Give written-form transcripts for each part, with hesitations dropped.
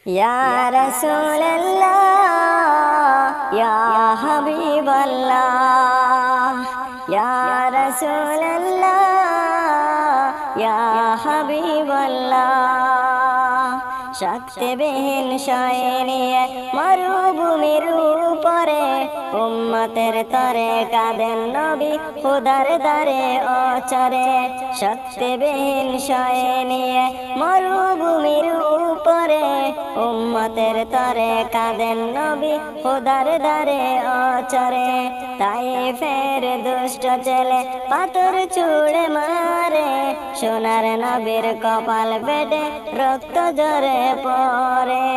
ইয়া রাসূলুল্লাহ ইয়া হাবিবাল্লাহ ইয়া রাসূলুল্লাহ ইয়া হাবিবাল্লাহ শক্তিবিহীন সৈনিয়ে মরুভূমির উপরে উম্মতের তরে কাঁদেন নবী খুদার দ্বারে অচরে শক্তিবিহীন সৈনিয়ে মরুভূমির উপরে উম্মতের তরে কাঁদেন নবী খুদার দ্বারে অচরে তাইফের দুষ্ট ছেলে পাথর ছুঁড়ে মারে সোনার নবীর কপাল ফেটে রক্ত ঝরে পড়ে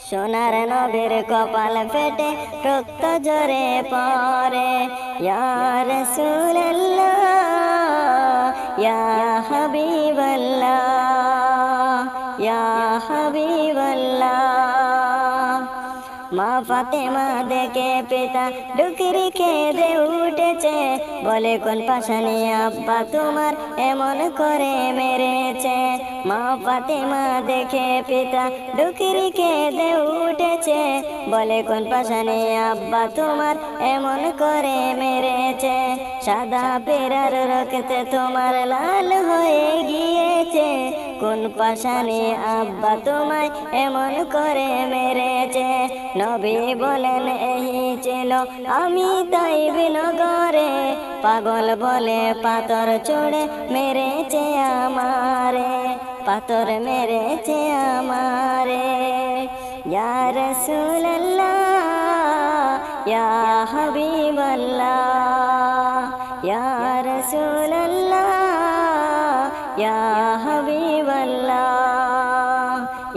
সোনার নবীর কপাল ফেটে রক্ত ঝরে পড়ে ইয়া রাসূলুল্লাহ ইয়া হাবিবাল্লাহ ইয়া হাবিবাল্লাহ মা ফাতেমা দেখে পিতা ডুকরি খেয়ে উঠেছে বলে কোন পাশানি আব্বা তোমার এমন করে মেরেছে মা ফাতেমা দেখে পিতা ডুকরি খেয়ে উঠেছে বলে কোন পাশানি আব্বা তোমার এমন করে মেরেছে সাদা পেরার রক্তে তোমার লাল হয়ে গিয়েছে কোন পাশানি আব্বা তোমায় এমন করে মেরেছে নবী বলেন এই ছিল আমি তাইব নগরে পাগল বলে পাথর ছুঁড়ে মেরেছে আমারে পাথর মেরেছে আমারে ইয়া রাসূলুল্লাহ ইয়া হাবিবাল্লাহ ইয়া রাসূলুল্লাহ ইয়া হাবিবাল্লাহ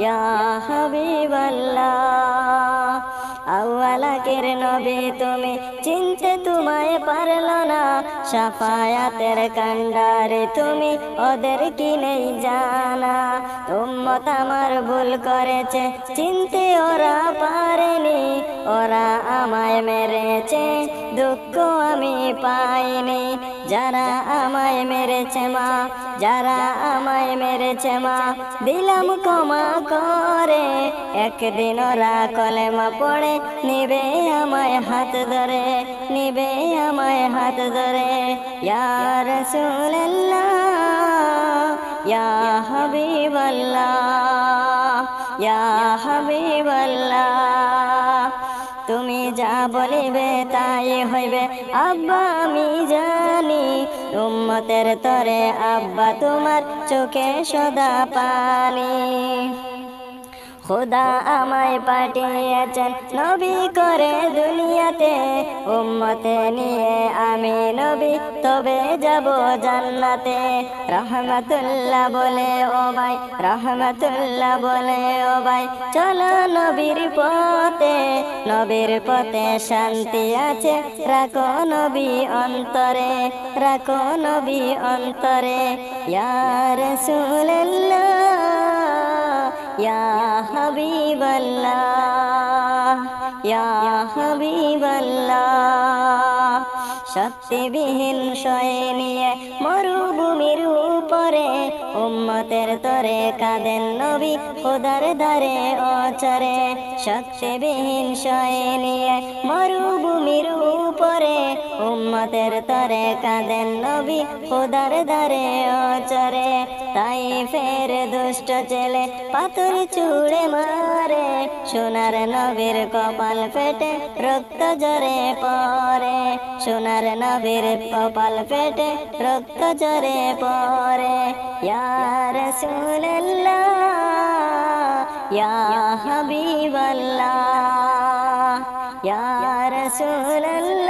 ইয়া হাবিবাল্লাহ আউয়ালাকের নবী তুমি চিনতে তোমায় পারল না শাফায়াতের কান্ডারে তুমি ওদের কি নেই জানা উম্মত আমার ভুল করেছে চিনতে ওরা পারেনি ওরা আমায় মেরেছে দুঃখ আমি পাইনি যারা আমায় মেরেছে মা যারা আমায় মেরেছে মা দিলাম ক্ষমা করে একদিন ওরা কলেমা পড়ে নিবে আমায় হাত ধরে নিবে আমায় হাত ধরে ইয়া রাসূলুল্লাহ ইয়া হাবিবাল্লাহ ইয়া হাবিবাল্লাহ তুমি যা বলিবে তাই হইবে আব্বা আমি জানি উম্মতের তরে আব্বা তোমার চোখে সদা পানি খুদা আমায় পাঠিয়েছেন নবী করে দুনিয়াতে উম্মতে নিয়ে আমি নবী তবে যাব জান্নাতে রহমাতুল্লাহ বলে ও ভাই রহমাতুল্লাহ বলে ও ভাই চলো নবীর পথে শান্তি আছে রাখো নবী অন্তরে রাখো নবী অন্তরে ইয়া রাসূলুল্লাহ ইয়া হাবিবাল্লাহ ইয়া হাবিবাল্লাহ শক্তিবিহীন সৈনিয়ে মরুভূমির উপরে উম্মতের তরে কাঁদেন নবী খুদার দ্বারে অচরে শক্তিবিহীন সৈনিয়ে মরুভূমির উপরে উম্মতের তরে কাঁদেন নবী খুদার দ্বারে অচরে তাইফের দুষ্ট ছেলে পাথর ছুঁড়ে মারে সোনার নবীর কপাল ফেটে রক্ত ঝরে পড়ে সোনার নবীর কপাল ফেটে রক্ত ঝরে পড়ে ইয়া রাসূলুল্লাহ ইয়া হাবিবাল্লাহ ইয়া রাসূলুল্লাহ